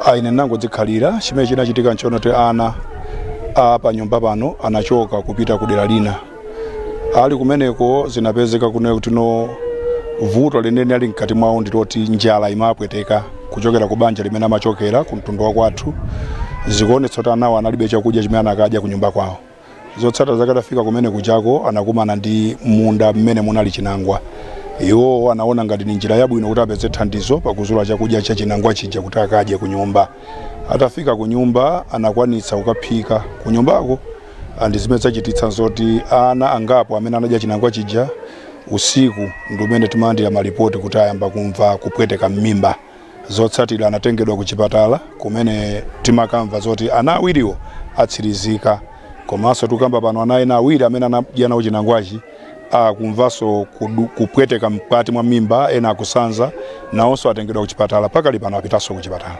Aine nango dzikhalira chimene chinachitika nchono te ana apa nyumba pano anachoka kupita kudera lina. Ali kumeneko zinapezeka kuti no vuto linene ali mkati mwawo ndiloti njala imapweteka kuchokera ku banja limene amachokera ku mtundu wa kwathu. Zikuonetsa kuti anawo analibe chakudya chimene anakadya ku nyumba kwawo. Zotsata zakatafika kumene kuchako anakumana ndi munda mmene munali chinangwa. Iwo anaona ngati ni njira yabwino kuti apeze thandizo pakuzula chakudya cha chinangwa chija kuti akadye ku nyumba. Atafika ku nyumba anakwanitsa kukaphika ku nyumbako. Andizimene zachititsa zoti ana angapo amene anadya chinangwa chija usiku ndumene timalandira malipoti kuti ayamba kumva kupweteka m'mimba. Zotsatira anatengedwa ku chipatala kumene timakamva zoti ana awiriwo atsirizika. Komanso tukamba pano ana ena awiri amene anadya nawo chinangwachi akumvaso kupweteka mkati mwa mimba, ena akusanza nawonso atengedwa ku chipatala pakali pano apitaso ku chipatala.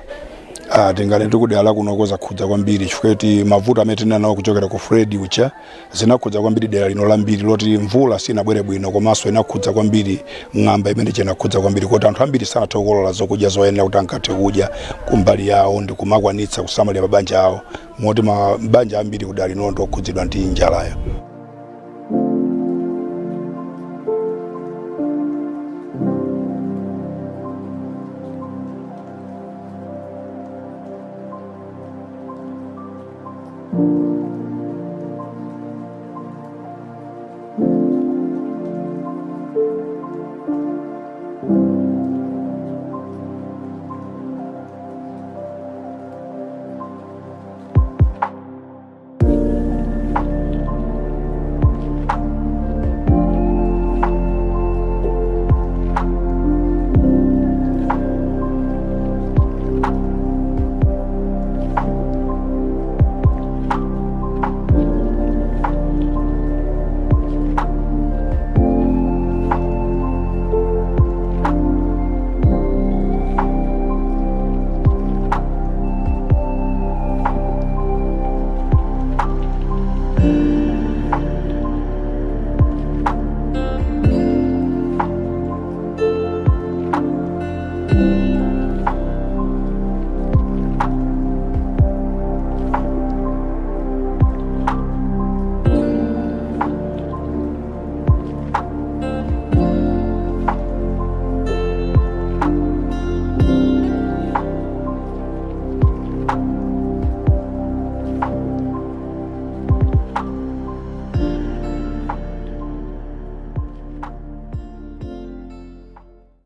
Tingale ndikudala kunokoza khudza kwambiri chifukwa mavuto amene tinali nawo kuchokera ku Fred ucha zinakhudza kwambiri dera lino lambiri loti mvula sinabwere bwino komanso inakhudza kwambiri ng'amba imene chinakhudza kwambiri kuti anthu ambiri sanatokolola zokudya zoyenera kuti ankathe kudya kumbali yawo ndi kumakwanitsa kusamalira mabanja awo moti mabanja ambiri kudala lino ndokhudzidwa ndi njalayo.